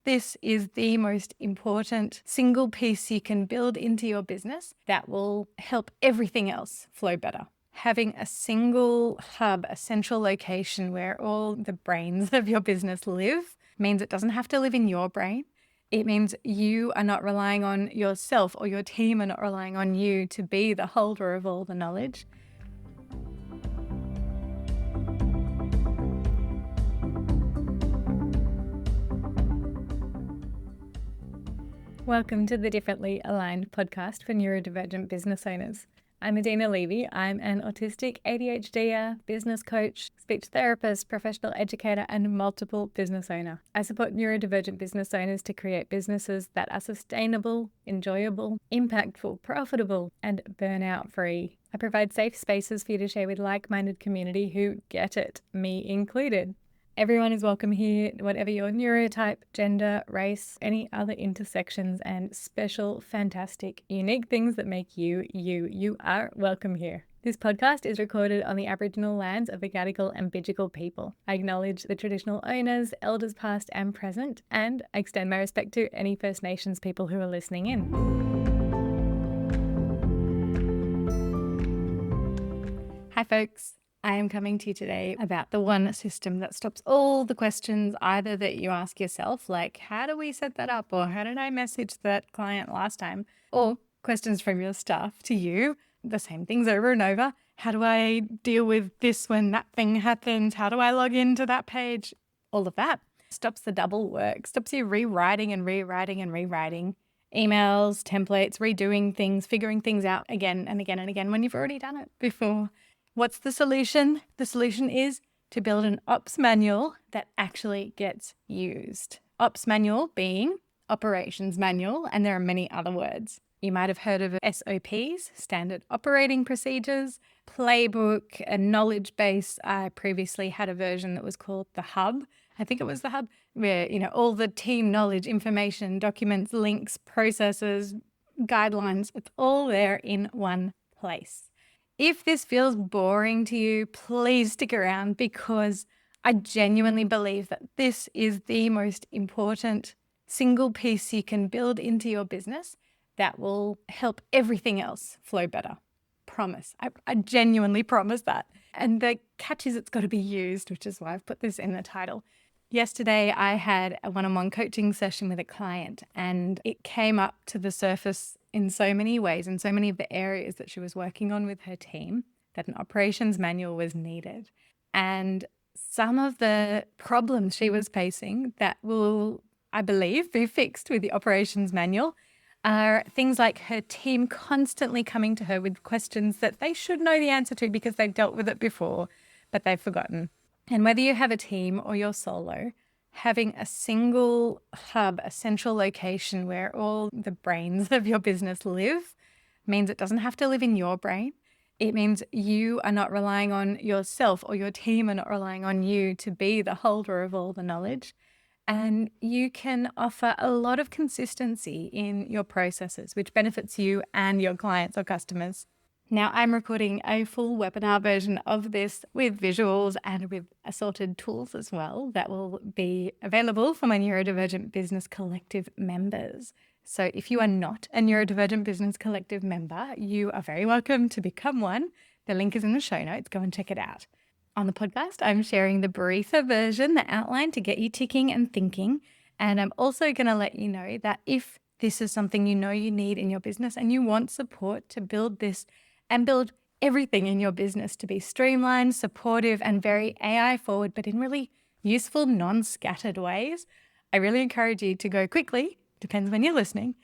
This is the most important single piece you can build into your business that will help everything else flow better. Having a single hub, a central location where all the brains of your business live means it doesn't have to live in your brain. It means you are not relying on yourself, or your team are not relying on you to be the holder of all the knowledge. Welcome to the Differently Aligned podcast for neurodivergent business owners. I'm Adina Levy. I'm an autistic ADHDer, business coach, speech therapist, professional educator, and multiple business owner. I support neurodivergent business owners to create businesses that are sustainable, enjoyable, impactful, profitable, and burnout free. I provide safe spaces for you to share with like-minded community who get it, me included. Everyone is welcome here, whatever your neurotype, gender, race, any other intersections and special, fantastic, unique things that make you, you are welcome here. This podcast is recorded on the Aboriginal lands of the Gadigal and Bidjigal people. I acknowledge the traditional owners, elders past and present, and I extend my respect to any First Nations people who are listening in. Hi folks. I am coming to you today about the one system that stops all the questions either that you ask yourself, like, how do we set that up? Or how did I message that client last time? Or questions from your staff to you, the same things over and over. How do I deal with this when that thing happens? How do I log into that page? All of that stops the double work, stops you rewriting and rewriting and rewriting emails, templates, redoing things, figuring things out again and again and again when you've already done it before. What's the solution? The solution is to build an ops manual that actually gets used. Ops manual being operations manual, and there are many other words. You might have heard of SOPs, standard operating procedures, playbook, a knowledge base. I previously had a version that was called the Hub. I think it was the Hub, where, all the team knowledge, information, documents, links, processes, guidelines, it's all there in one place. If this feels boring to you, please stick around, because I genuinely believe that this is the most important single piece you can build into your business that will help everything else flow better. Promise. I genuinely promise that. And the catch is it's got to be used, which is why I've put this in the title. Yesterday, I had a one-on-one coaching session with a client, and it came up to the surface in so many ways, in so many of the areas that she was working on with her team, that an operations manual was needed. And some of the problems she was facing that will, I believe, be fixed with the operations manual are things like her team constantly coming to her with questions that they should know the answer to because they've dealt with it before, but they've forgotten. And whether you have a team or you're solo, having a single hub, a central location where all the brains of your business live means it doesn't have to live in your brain. It means you are not relying on yourself, or your team are not relying on you to be the holder of all the knowledge. And you can offer a lot of consistency in your processes, which benefits you and your clients or customers. Now, I'm recording a full webinar version of this with visuals and with assorted tools as well that will be available for my Neurodivergent Business Collective members. So if you are not a Neurodivergent Business Collective member, you are very welcome to become one. The link is in the show notes. Go and check it out. On the podcast, I'm sharing the briefer version, the outline to get you ticking and thinking. And I'm also going to let you know that if this is something you know you need in your business and you want support to build this and build everything in your business to be streamlined, supportive, and very AI forward, but in really useful, non-scattered ways, I really encourage you to go quickly, depends when you're listening,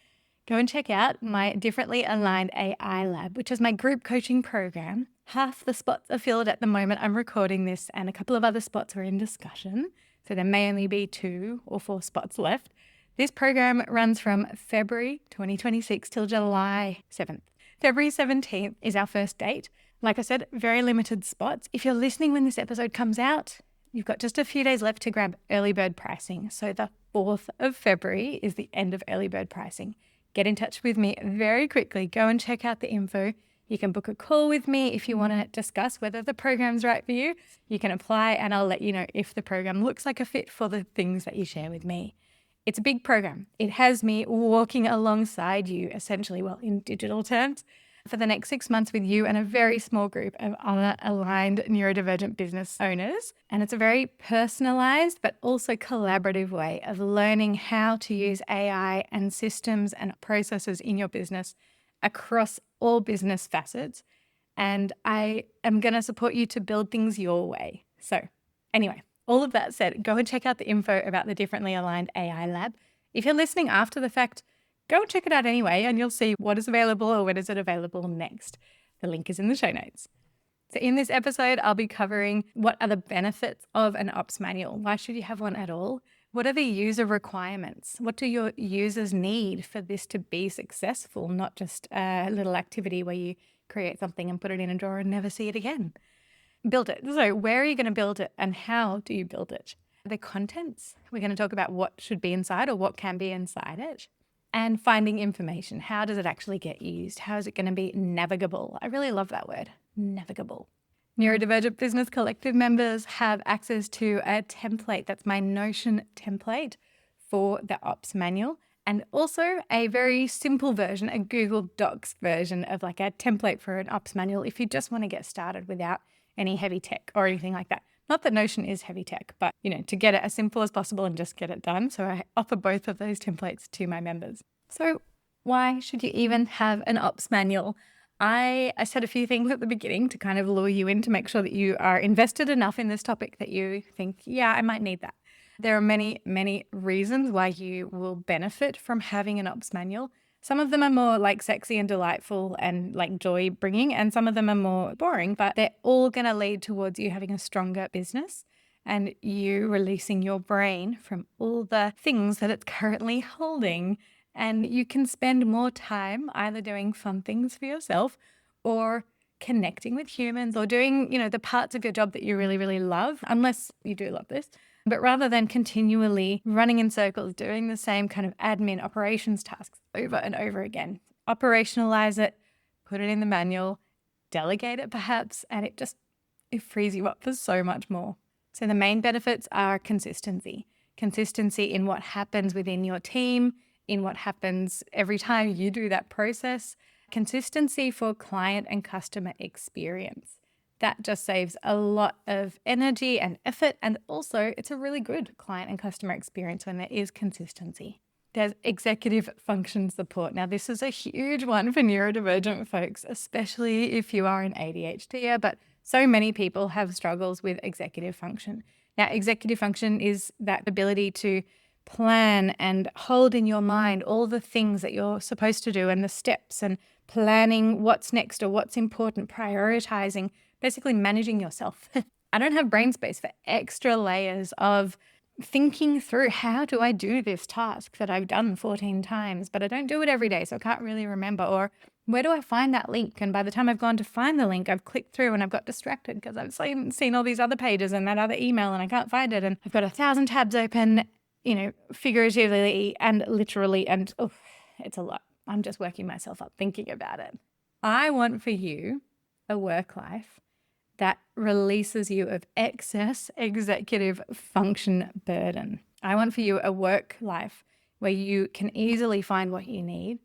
go and check out my Differently Aligned AI Lab, which is my group coaching program. Half the spots are filled at the moment I'm recording this, and a couple of other spots are in discussion. So there may only be 2 or 4 spots left. This program runs from February 2026 till July 7th. February 17th is our first date. Like I said, very limited spots. If you're listening when this episode comes out, you've got just a few days left to grab early bird pricing. So the 4th of February is the end of early bird pricing. Get in touch with me very quickly. Go and check out the info. You can book a call with me if you want to discuss whether the program's right for you. You can apply and I'll let you know if the program looks like a fit for the things that you share with me. It's a big program. It has me walking alongside you, essentially, well, in digital terms, for the next 6 months with you and a very small group of other aligned neurodivergent business owners. And it's a very personalized but also collaborative way of learning how to use AI and systems and processes in your business across all business facets. And I am going to support you to build things your way. So anyway, all of that said, go and check out the info about the Differently Aligned AI Lab. If you're listening after the fact, go and check it out anyway, and you'll see what is available or when is it available next. The link is in the show notes. So in this episode, I'll be covering what are the benefits of an ops manual. Why should you have one at all? What are the user requirements? What do your users need for this to be successful, not just a little activity where you create something and put it in a drawer and never see it again? Build it. So where are you going to build it and how do you build it? The contents. We're going to talk about what should be inside or what can be inside it. And finding information. How does it actually get used? How is it going to be navigable? I really love that word, navigable. Neurodivergent Business Collective members have access to a template. That's my Notion template for the ops manual. And also a very simple version, a Google Docs version of like a template for an ops manual if you just want to get started without any heavy tech or anything like that. Not that Notion is heavy tech, but to get it as simple as possible and just get it done. So I offer both of those templates to my members. So why should you even have an ops manual? I said a few things at the beginning to kind of lure you in to make sure that you are invested enough in this topic that you think, yeah, I might need that. There are many, many reasons why you will benefit from having an ops manual. Some of them are more like sexy and delightful and like joy bringing, and some of them are more boring, but they're all going to lead towards you having a stronger business and you releasing your brain from all the things that it's currently holding. And you can spend more time either doing fun things for yourself or connecting with humans or doing, the parts of your job that you really, really love, unless you do love this. But rather than continually running in circles, doing the same kind of admin operations tasks over and over again, operationalize it, put it in the manual, delegate it perhaps, and it frees you up for so much more. So the main benefits are consistency. Consistency in what happens within your team, in what happens every time you do that process. Consistency for client and customer experience. That just saves a lot of energy and effort, and also it's a really good client and customer experience when there is consistency. There's executive function support. Now, this is a huge one for neurodivergent folks, especially if you are an ADHDer, but so many people have struggles with executive function. Now, executive function is that ability to plan and hold in your mind all the things that you're supposed to do and the steps and planning what's next or what's important, prioritizing, basically managing yourself. I don't have brain space for extra layers of thinking through how do I do this task that I've done 14 times, but I don't do it every day, so I can't really remember. Or where do I find that link? And by the time I've gone to find the link, I've clicked through and I've got distracted because I've seen all these other pages and that other email and I can't find it. And I've got 1,000 tabs open, figuratively and literally, and it's a lot. I'm just working myself up thinking about it. I want for you a work life that releases you of excess executive function burden. I want for you a work life where you can easily find what you need.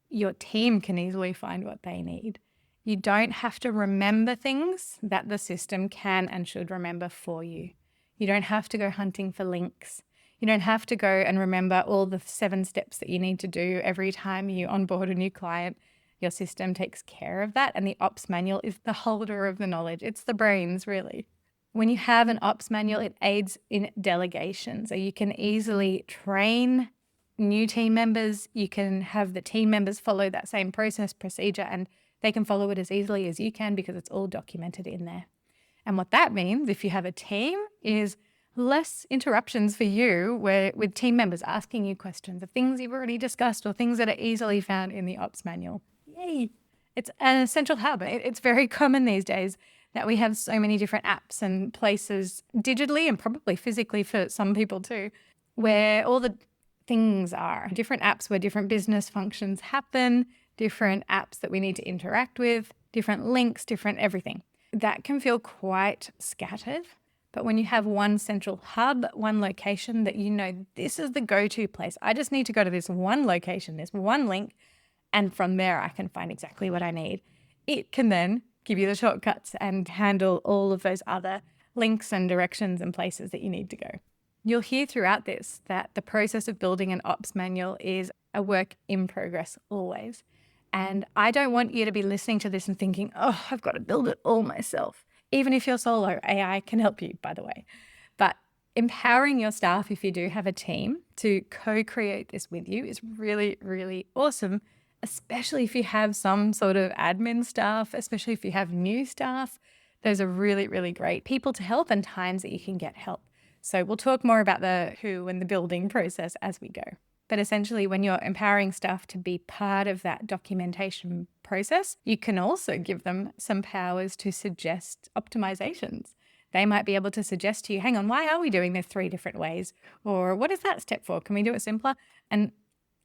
Your team can easily find what they need. You don't have to remember things that the system can and should remember for you. You don't have to go hunting for links. You don't have to go and remember all the 7 steps that you need to do every time you onboard a new client. Your system takes care of that, and the ops manual is the holder of the knowledge. It's the brains, really. When you have an ops manual, it aids in delegation. So you can easily train new team members. You can have the team members follow that same process, procedure, and they can follow it as easily as you can because it's all documented in there. And what that means, if you have a team, is less interruptions for you with team members asking you questions of things you've already discussed or things that are easily found in the ops manual. Yay! It's an essential habit. It's very common these days that we have so many different apps and places digitally and probably physically for some people too, where all the things are different apps where different business functions happen, different apps that we need to interact with, different links, different everything. That can feel quite scattered. But when you have one central hub, one location that you know, this is the go-to place. I just need to go to this one location, this one link, and from there I can find exactly what I need. It can then give you the shortcuts and handle all of those other links and directions and places that you need to go. You'll hear throughout this that the process of building an ops manual is a work in progress always. And I don't want you to be listening to this and thinking, oh, I've got to build it all myself. Even if you're solo, AI can help you, by the way. But empowering your staff, if you do have a team, to co-create this with you is really, really awesome, especially if you have some sort of admin staff, especially if you have new staff. Those are really, really great people to help and times that you can get help. So we'll talk more about the who and the building process as we go. But essentially, when you're empowering staff to be part of that documentation process, you can also give them some powers to suggest optimizations. They might be able to suggest to you, hang on, why are we doing this 3 different ways? Or what is that step for? Can we do it simpler? And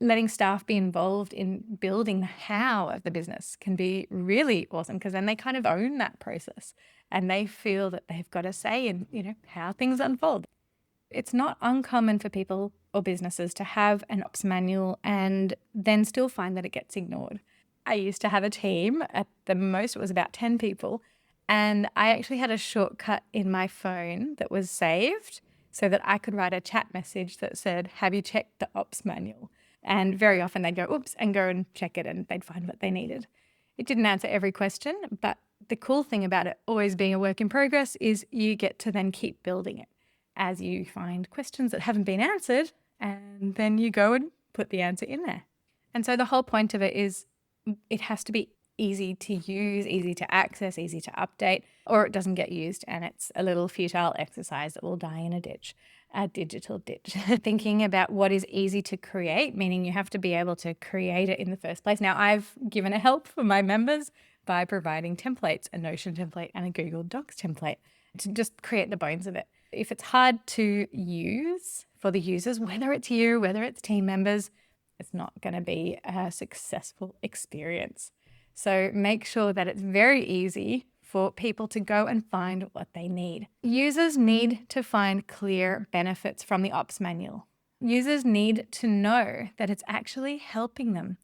letting staff be involved in building the how of the business can be really awesome, because then they kind of own that process and they feel that they've got a say in, how things unfold. It's not uncommon for people or businesses to have an ops manual and then still find that it gets ignored. I used to have a team, at the most it was about 10 people, and I actually had a shortcut in my phone that was saved so that I could write a chat message that said, have you checked the ops manual? And very often they'd go, oops, and go and check it and they'd find what they needed. It didn't answer every question, but the cool thing about it always being a work in progress is you get to then keep building it as you find questions that haven't been answered, and then you go and put the answer in there. And so the whole point of it is it has to be easy to use, easy to access, easy to update, or it doesn't get used and it's a little futile exercise that will die in a ditch, a digital ditch. Thinking about what is easy to create, meaning you have to be able to create it in the first place. Now, I've given a help for my members by providing templates, a Notion template and a Google Docs template to just create the bones of it. If it's hard to use for the users, whether it's you, whether it's team members, it's not going to be a successful experience. So make sure that it's very easy for people to go and find what they need. Users need to find clear benefits from the ops manual. Users need to know that it's actually helping them.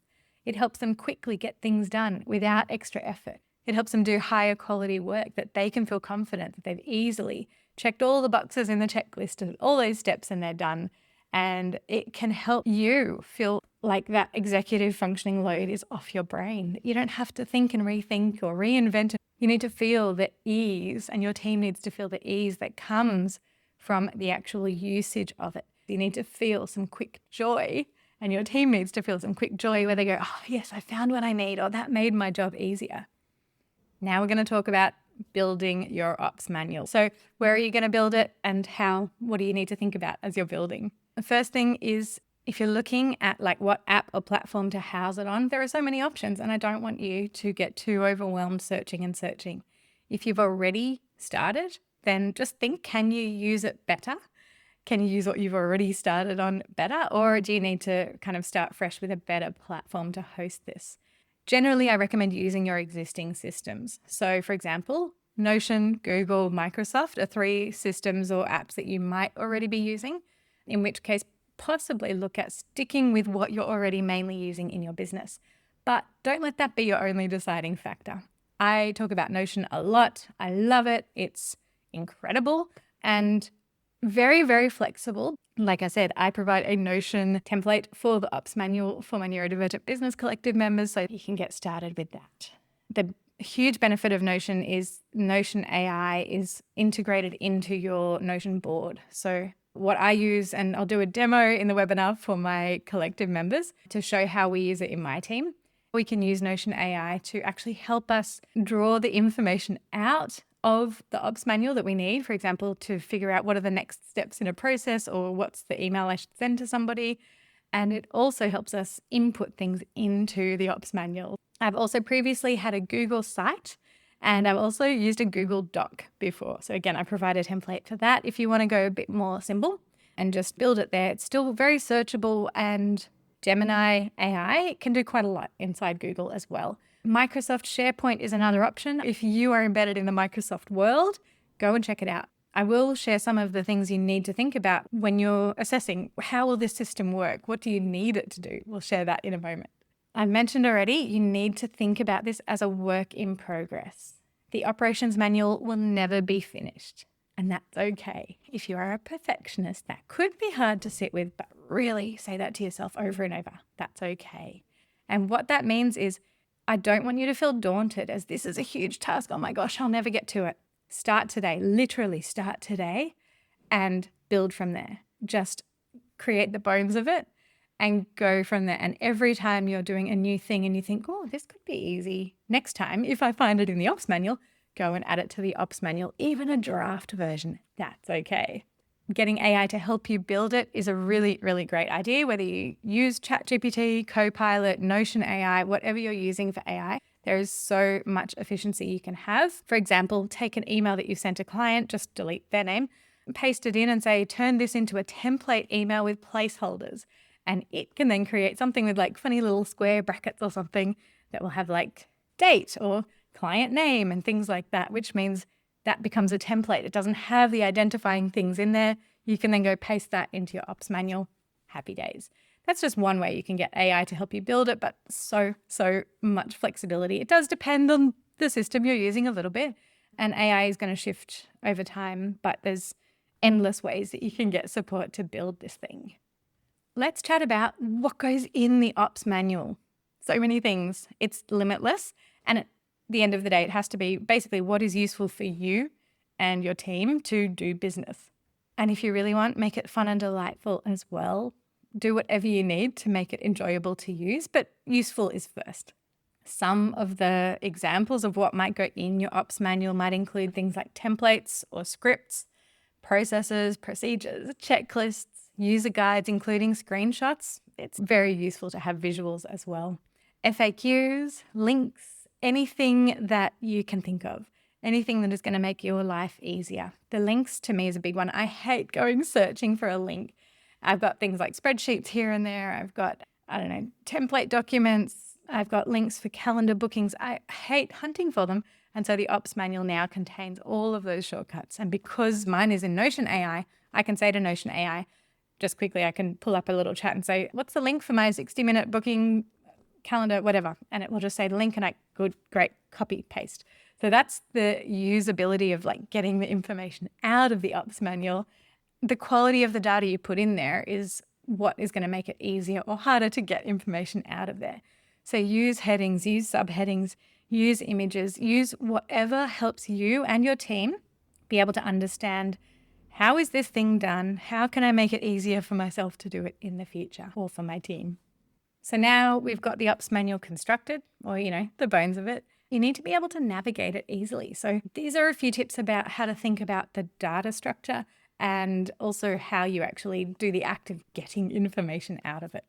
It helps them quickly get things done without extra effort. It helps them do higher quality work that they can feel confident that they've easily checked all the boxes in the checklist and all those steps and they're done. And it can help you feel like that executive functioning load is off your brain. You don't have to think and rethink or reinvent it. You need to feel the ease, and your team needs to feel the ease that comes from the actual usage of it. You need to feel some quick joy, and your team needs to feel some quick joy where they go, oh yes, I found what I need, or that made my job easier. Now we're going to talk about building your ops manual. So where are you going to build it and how? What do you need to think about as you're building? The first thing is, if you're looking at like what app or platform to house it on, there are so many options and I don't want you to get too overwhelmed searching and searching. If you've already started, then just think, can you use it better? Can you use what you've already started on better? Or do you need to kind of start fresh with a better platform to host this? Generally, I recommend using your existing systems. So for example, Notion, Google, Microsoft are 3 systems or apps that you might already be using, in which case possibly look at sticking with what you're already mainly using in your business. But don't let that be your only deciding factor. I talk about Notion a lot. I love it. It's incredible and very, very flexible. Like I said, I provide a Notion template for the ops manual for my Neurodivergent Business Collective members, so you can get started with that. The huge benefit of Notion is Notion AI is integrated into your Notion board. So what I use, and I'll do a demo in the webinar for my collective members to show how we use it in my team. We can use Notion AI to actually help us draw the information out of the ops manual that we need, for example, to figure out what are the next steps in a process or what's the email I should send to somebody. And it also helps us input things into the ops manual. I've also previously had a Google site and I've also used a Google Doc before. So again, I provide a template for that if you want to go a bit more simple and just build it there. It's still very searchable, and Gemini AI can do quite a lot inside Google as well. Microsoft SharePoint is another option. If you are embedded in the Microsoft world, go and check it out. I will share some of the things you need to think about when you're assessing how will this system work? What do you need it to do? We'll share that in a moment. I mentioned already, you need to think about this as a work in progress. The operations manual will never be finished, and that's okay. If you are a perfectionist, that could be hard to sit with, but really say that to yourself over and over. That's okay. And what that means is, I don't want you to feel daunted as this is a huge task. Oh my gosh, I'll never get to it. Start today, literally start today and build from there. Just create the bones of it and go from there. And every time you're doing a new thing and you think, oh, this could be easy, next time, if I find it in the ops manual, go and add it to the ops manual, even a draft version. That's okay. Getting AI to help you build it is a really, really great idea, whether you use ChatGPT, Copilot, Notion AI, whatever you're using for AI. There is so much efficiency you can have. For example, take an email that you've sent a client, just delete their name, paste it in and say, turn this into a template email with placeholders. And it can then create something with like funny little square brackets or something that will have like date or client name and things like that, which means that becomes a template. It doesn't have the identifying things in there. You can then go paste that into your ops manual. Happy days. That's just one way you can get AI to help you build it, but so much flexibility. It does depend on the system you're using a little bit, and AI is going to shift over time, but there's endless ways that you can get support to build this thing. Let's chat about what goes in the ops manual. So many things. It's limitless, and at the end of the day, it has to be basically what is useful for you and your team to do business. And if you really want, make it fun and delightful as well. Do whatever you need to make it enjoyable to use, but useful is first. Some of the examples of what might go in your ops manual might include things like templates or scripts, processes, procedures, checklists, user guides, including screenshots. It's very useful to have visuals as well. FAQs, links, anything that you can think of. Anything that is going to make your life easier. The links to me is a big one. I hate going searching for a link. I've got things like spreadsheets here and there. I've got, template documents. I've got links for calendar bookings. I hate hunting for them. And so the ops manual now contains all of those shortcuts. And because mine is in Notion AI, I can say to Notion AI, just quickly, I can pull up a little chat and say, what's the link for my 60-minute booking calendar, whatever. And it will just say the link and great, copy, paste. So that's the usability of like getting the information out of the ops manual. The quality of the data you put in there is what is going to make it easier or harder to get information out of there. So use headings, use subheadings, use images, use whatever helps you and your team be able to understand, how is this thing done? How can I make it easier for myself to do it in the future or for my team? So now we've got the ops manual constructed, or, the bones of it. You need to be able to navigate it easily. So these are a few tips about how to think about the data structure and also how you actually do the act of getting information out of it.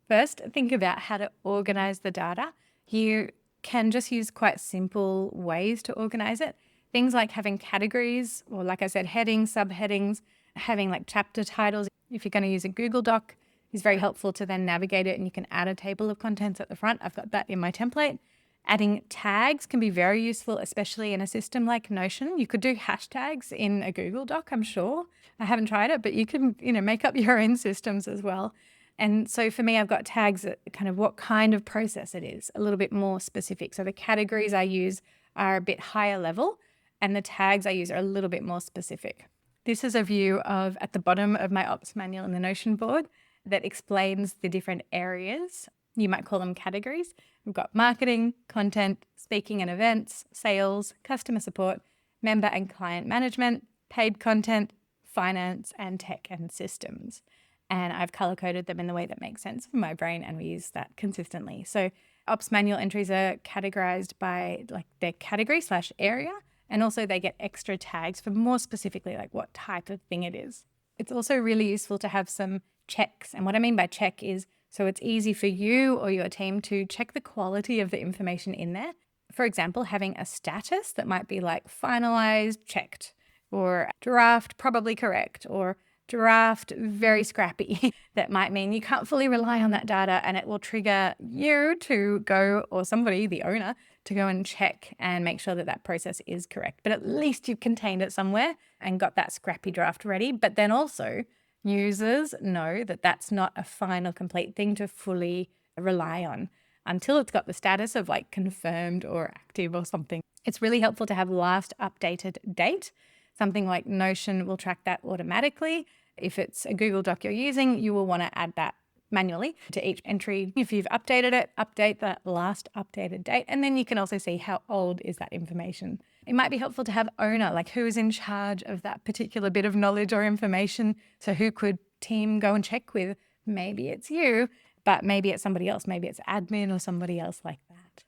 First, think about how to organize the data. You can just use quite simple ways to organize it. Things like having categories, or like I said, headings, subheadings, having like chapter titles. If you're going to use a Google Doc, is very helpful to then navigate it, and you can add a table of contents at the front. I've got that in my template. Adding tags can be very useful, especially in a system like Notion. You could do hashtags in a Google Doc, I'm sure. I haven't tried it, but you can, make up your own systems as well. And so for me, I've got tags that kind of what kind of process it is, a little bit more specific. So the categories I use are a bit higher level, and the tags I use are a little bit more specific. This is a view of at the bottom of my ops manual in the Notion board that explains the different areas. You might call them categories. We've got marketing, content, speaking and events, sales, customer support, member and client management, paid content, finance, and tech and systems. And I've color-coded them in the way that makes sense for my brain, and we use that consistently. So ops manual entries are categorized by like their category/area, and also they get extra tags for more specifically like what type of thing it is. It's also really useful to have some checks. And what I mean by check is, so it's easy for you or your team to check the quality of the information in there. For example, having a status that might be like finalized, checked, or draft, probably correct, or draft, very scrappy. That might mean you can't fully rely on that data, and it will trigger you to go, or somebody, the owner, to go and check and make sure that that process is correct. But at least you've contained it somewhere and got that scrappy draft ready. But then also users know that that's not a final complete thing to fully rely on until it's got the status of like confirmed or active or something. It's really helpful to have last updated date. Something like Notion will track that automatically. If it's a Google Doc you're using, you will want to add that manually to each entry. If you've updated it, update that last updated date, and then you can also see how old is that information. It might be helpful to have owner, like who is in charge of that particular bit of knowledge or information. So who could team go and check with? Maybe it's you, but maybe it's somebody else. Maybe it's admin or somebody else like that.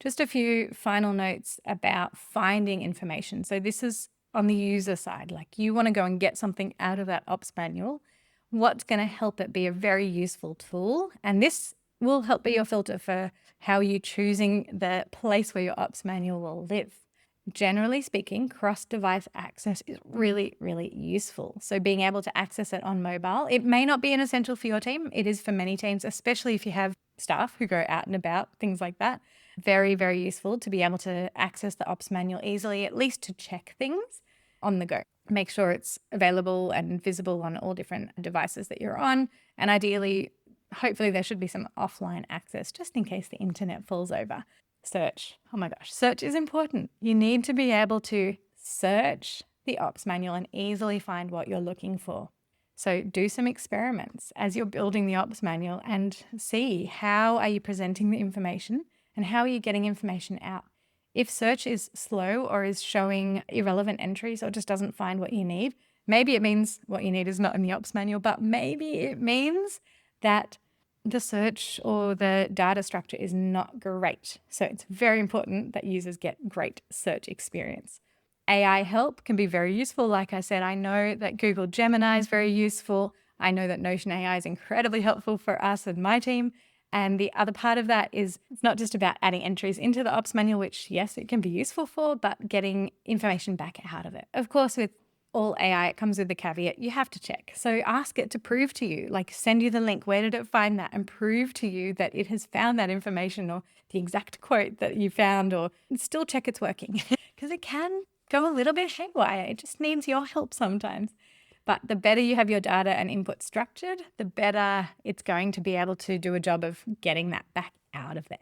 Just a few final notes about finding information. So this is on the user side, like you want to go and get something out of that ops manual. What's going to help it be a very useful tool? And this will help be your filter for how you're choosing the place where your ops manual will live. Generally speaking, cross-device access is really, really useful. So being able to access it on mobile, it may not be an essential for your team. It is for many teams, especially if you have staff who go out and about, things like that. Very, very useful to be able to access the ops manual easily, at least to check things on the go. Make sure it's available and visible on all different devices that you're on. And ideally, hopefully there should be some offline access just in case the internet falls over. Search. Oh my gosh, search is important. You need to be able to search the ops manual and easily find what you're looking for. So do some experiments as you're building the ops manual and see how are you presenting the information and how are you getting information out. If search is slow or is showing irrelevant entries or just doesn't find what you need, maybe it means what you need is not in the ops manual, but maybe it means that the search or the data structure is not great. So it's very important that users get great search experience. AI help can be very useful. Like I said, I know that Google Gemini is very useful. I know that Notion AI is incredibly helpful for us and my team. And the other part of that is it's not just about adding entries into the ops manual, which yes, it can be useful for, but getting information back out of it. Of course, with all AI, it comes with the caveat, you have to check. So ask it to prove to you, like send you the link, where did it find that, and prove to you that it has found that information or the exact quote that you found, or still check it's working. Because it can go a little bit haywire. It just needs your help sometimes. But the better you have your data and input structured, the better it's going to be able to do a job of getting that back out of there.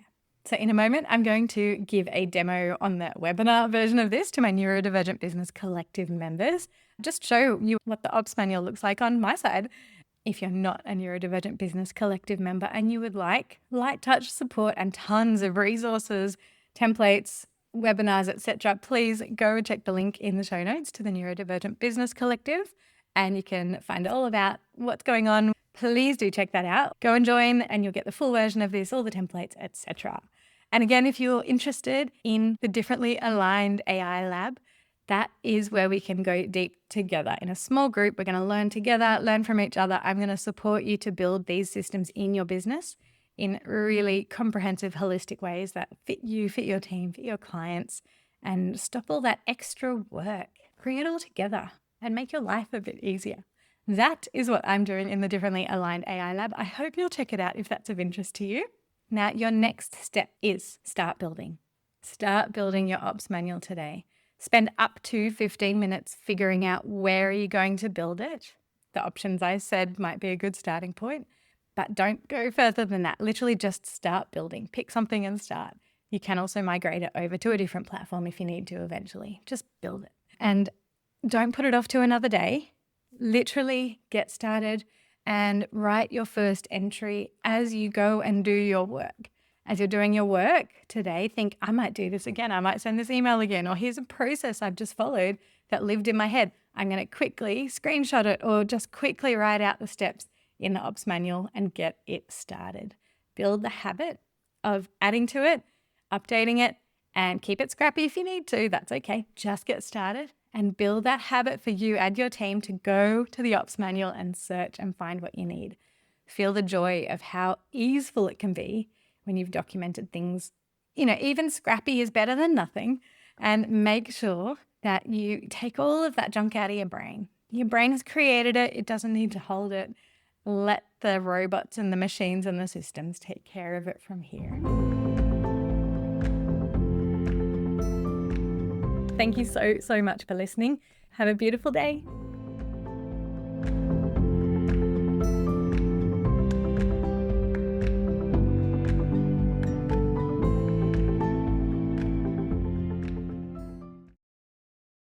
So in a moment, I'm going to give a demo on the webinar version of this to my Neurodivergent Business Collective members. Just show you what the ops manual looks like on my side. If you're not a Neurodivergent Business Collective member and you would like light touch support and tons of resources, templates, webinars, etc., please go and check the link in the show notes to the Neurodivergent Business Collective, and you can find all about what's going on. Please do check that out. Go and join and you'll get the full version of this, all the templates, etc. And again, if you're interested in the Differently Aligned AI Lab, that is where we can go deep together in a small group. We're going to learn together, learn from each other. I'm going to support you to build these systems in your business in really comprehensive, holistic ways that fit you, fit your team, fit your clients, and stop all that extra work. Bring it all together and make your life a bit easier. That is what I'm doing in the Differently Aligned AI Lab. I hope you'll check it out if that's of interest to you. Now, your next step is start building. Start building your ops manual today. Spend up to 15 minutes figuring out where are you going to build it. The options I said might be a good starting point, but don't go further than that. Literally just start building. Pick something and start. You can also migrate it over to a different platform if you need to eventually. Just build it. And don't put it off to another day. Literally get started and write your first entry as you go and do your work. As you're doing your work today, think, I might do this again. I might send this email again. Or here's a process I've just followed that lived in my head. I'm going to quickly screenshot it or just quickly write out the steps in the ops manual and get it started. Build the habit of adding to it, updating it, and keep it scrappy if you need to. That's okay. Just get started and build that habit for you and your team to go to the ops manual and search and find what you need. Feel the joy of how easeful it can be when you've documented things. Even scrappy is better than nothing. And make sure that you take all of that junk out of your brain. Your brain's created it. It doesn't need to hold it. Let the robots and the machines and the systems take care of it from here. Thank you so much for listening. Have a beautiful day.